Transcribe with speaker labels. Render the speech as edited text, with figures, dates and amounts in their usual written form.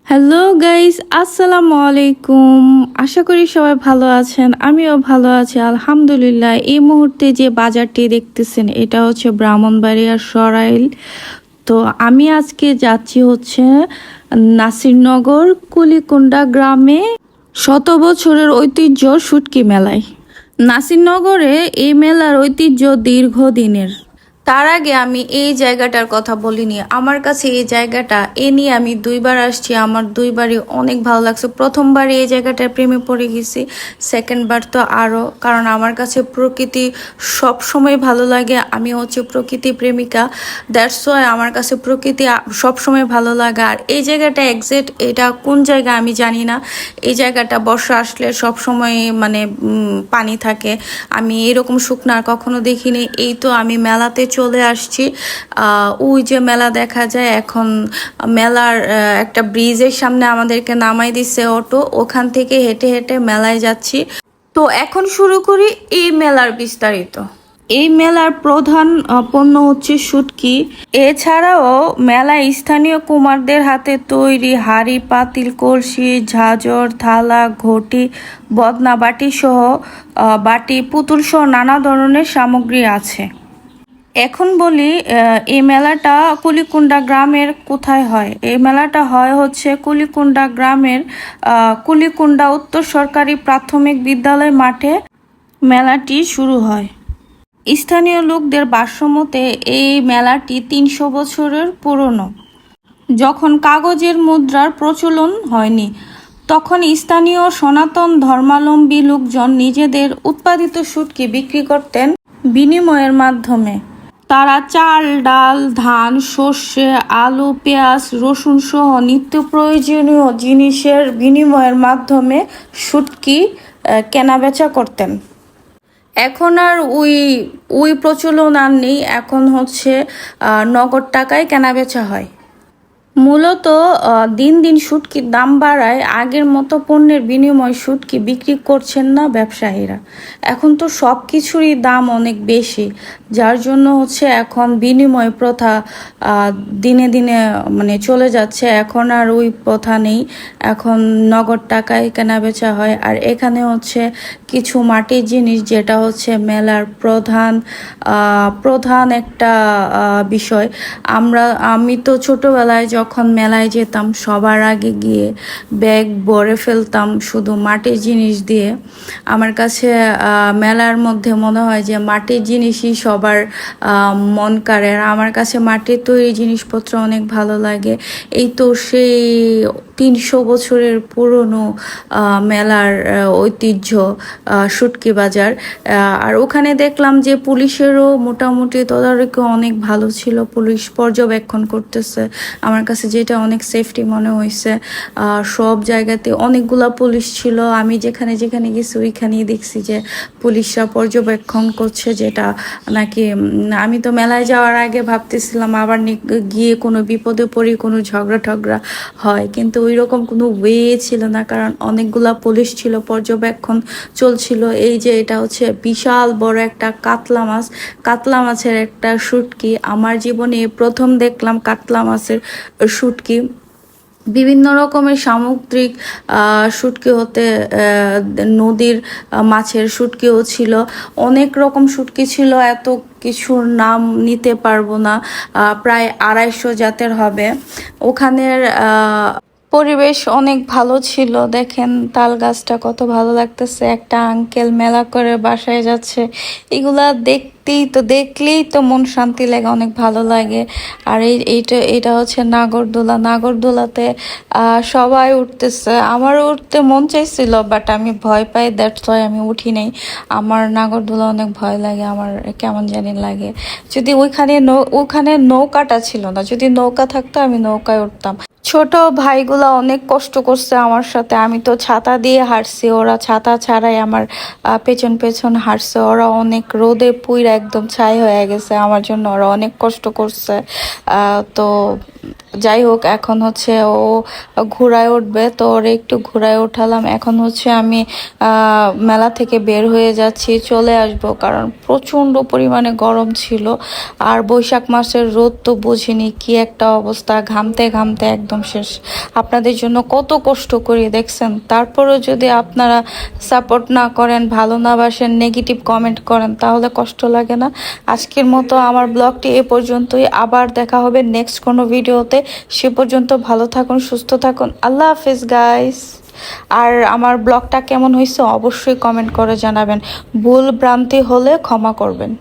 Speaker 1: Hello guys, আসসালামু আলাইকুম। আশা করি সবাই ভালো আছেন। আমিও ভালো আছি আলহামদুলিল্লাহ। এই মুহূর্তে যে বাজারটি দেখতেছেন এটা হচ্ছে ব্রাহ্মণবাড়িয়ার সরাইল। তো আমি আজকে যাচ্ছি হচ্ছে নাসিরনগর কুলিকুন্ডা গ্রামে শত বছরের ঐতিহ্য শুটকি মেলায়। নাসিরনগরে এই মেলার ঐতিহ্য দীর্ঘদিনের। তার আগে আমি এই জায়গাটার কথা বলিনি। আমার কাছে এই জায়গাটা নিয়ে আমি দুইবার আসছি, আমার দুইবারই অনেক ভালো লাগছে। প্রথমবারই এই জায়গাটার প্রেমে পড়ে গেছি, সেকেন্ড বার তো আরও, কারণ আমার কাছে প্রকৃতি সব সময় ভালো লাগে। আমি হচ্ছে প্রকৃতি প্রেমিকা, দ্যাটস ওয়াই আমার কাছে প্রকৃতি সব সময় ভালো লাগে। আর এই জায়গাটা এক্সাক্ট এটা কোন জায়গা আমি জানি না। এই জায়গাটা বর্ষা আসলে সব সময় মানে পানি থাকে। আমি এরকম শুকনা আর কখনো দেখিনি। এই তো আমি মেলাতে চলে আসছি। ওই যে মেলা দেখা যায় এখন, মেলার একটা ব্রিজের সামনে আমাদেরকে নামাই দিচ্ছে অটো, ওখান থেকে হেঁটে হেঁটে মেলায় যাচ্ছি। তো এখন শুরু করি এই মেলার বিস্তারিত। এই মেলার প্রধান পণ্য হচ্ছে শুটকি। এছাড়াও মেলায় স্থানীয় কুমারদের হাতে তৈরি হাঁড়ি, পাতিল, কলসি, ঝাঁঝর, থালা, ঘটি, বদনা বাটি সহ বাটি, পুতুল সহ নানা ধরনের সামগ্রী আছে। এখন বলি এই মেলাটা কুলিকুন্ডা গ্রামের কোথায় হয়। এই মেলাটা হয় হচ্ছে কুলিকুন্ডা গ্রামের কুলিকুন্ডা উত্তর সরকারি প্রাথমিক বিদ্যালয় মাঠে মেলাটি শুরু হয়। স্থানীয় লোকদের ভাষ্যমতে এই মেলাটি ৩০০ বছরের পুরনো। যখন কাগজের মুদ্রার প্রচলন হয়নি, তখন স্থানীয় সনাতন ধর্মাবলম্বী লোকজন নিজেদের উৎপাদিত শুটকি বিক্রি করতেন বিনিময়ের মাধ্যমে। তারা চাল, ডাল, ধান, সর্ষে, আলু, পেঁয়াজ, রসুন সহ নিত্য প্রয়োজনীয় জিনিসের বিনিময়ের মাধ্যমে শুটকি কেনাবেচা করতেন। এখন আর ওই ওই প্রচলন আর নেই। এখন হচ্ছে নগদ টাকায় কেনাবেচা হয়। মূলত দিন দিন শুটকির দাম বাড়ায় আগের মতো পণ্যের বিনিময়ে শুটকি বিক্রি করছেন না ব্যবসায়ীরা। এখন তো সব কিছুরই দাম অনেক বেশি, যার জন্য হচ্ছে এখন বিনিময় প্রথা দিনে দিনে মানে চলে যাচ্ছে। এখন আর ওই প্রথা নেই, এখন নগদ টাকায় কেনাবেচা হয়। আর এখানে হচ্ছে কিছু মাটির জিনিস, যেটা হচ্ছে মেলার প্রধান একটা বিষয়। আমি তো ছোটবেলায় যখন মেলায় যেতাম সবার আগে গিয়ে ব্যাগ ভরে ফেলতাম শুধু মাটির জিনিস দিয়ে। আমার কাছে মেলার মধ্যে মনে হয় যে মাটির জিনিসই সবার মন কাড়ে। আর আমার কাছে মাটির তৈরি জিনিসপত্র অনেক ভালো লাগে। এই তো সেই ৩০০ বছরের পুরনো মেলার ঐতিহ্য শুটকি বাজার। আর ওখানে দেখলাম যে পুলিশেরও মোটামুটি তদারকি অনেক ভালো ছিল, পুলিশ পর্যবেক্ষণ করতেছে। আমার কাছে যেটা অনেক সেফটি মনে হয়েছে। সব জায়গাতে অনেকগুলা পুলিশ ছিল। আমি যেখানে যেখানে গেছি ওইখানেই দেখছি যে পুলিশরা পর্যবেক্ষণ করছে, যেটা নাকি আমি তো মেলায় যাওয়ার আগে ভাবতেছিলাম আবার গিয়ে কোনো বিপদে পড়ি, কোনো ঝগড়া টগড়া হয়, কিন্তু ওই রকম কোনো ওয়ে ছিল না, কারণ অনেকগুলা পুলিশ ছিল, পর্যবেক্ষণ চলছিল। এই যে এটা হচ্ছে বিশাল বড় একটা কাতলা মাছের একটা শুটকি। আমার জীবনে প্রথম দেখলাম কাতলা মাছের শুটকি। বিভিন্ন রকমের সামুদ্রিক শুটকি হতে নদীর মাছের শুটকিও ছিল, অনেক রকম শুটকি ছিল। এত কিছুর নাম নিতে পারবো না, প্রায় ২৫০ জাতের হবে। ওখানের পরিবেশ অনেক ভালো ছিল। দেখেন তাল গাছটা কত ভালো লাগতেছে, একটা আঙ্কেল মেলা করে বাসায় যাচ্ছে। এগুলা দেখলেই তো মন শান্তি লাগে, অনেক ভালো লাগে। আর এটা হচ্ছে নাগরদোলাতে সবাই উঠতেছে। আমারও উঠতে মন চাইছিল, বাট আমি ভয় পাই, দ্যাটস ওয়াই আমি উঠি নাই। আমার নাগরদোলা অনেক ভয় লাগে, আমার কেমন জানি লাগে। যদি ওখানে নৌকাটা ছিল না, যদি নৌকা থাকতো আমি নৌকায় উঠতাম। ছোট ভাইগুলা অনেক কষ্ট করছে আমার সাথে। আমি তো ছাতা দিয়ে হাঁটছি, ওরা ছাতা ছাড়াই আমার পেছন পেছন হাঁটছে। ওরা অনেক রোদে পুইরা একদম ছাই হয়ে গেছে আমার জন্য, ওরা অনেক কষ্ট করছে। তো যাই হোক, এখন হচ্ছে ও ঘোড়ায় উঠবে, তো ওরে একটু ঘোড়ায় উঠালাম। এখন হচ্ছে আমি মেলা থেকে বের হয়ে যাচ্ছি, চলে আসব, কারণ প্রচণ্ড পরিমাণে গরম ছিল। আর বৈশাখ মাসের রোদ তো বুঝিনি কি একটা অবস্থা, ঘামতে ঘামতে একদম শেষ। আপনাদের জন্য কত কষ্ট করি দেখছেন, তারপরেও যদি আপনারা সাপোর্ট না করেন, ভালো না বাসেন, নেগেটিভ কমেন্ট করেন, তাহলে কষ্ট লাগে না? আজকের মতো আমার ব্লগটি এ পর্যন্তই। আবার দেখা হবে নেক্সট কোনো ভিডিওতে। সে পর্যন্ত ভালো থাকুন, সুস্থ থাকুন। আল্লাহ হাফেজ গাইস। আর আমার ব্লগটা কেমন হয়েছে অবশ্যই কমেন্ট করে জানাবেন। ভুল ভ্রান্তি হলে ক্ষমা করবেন।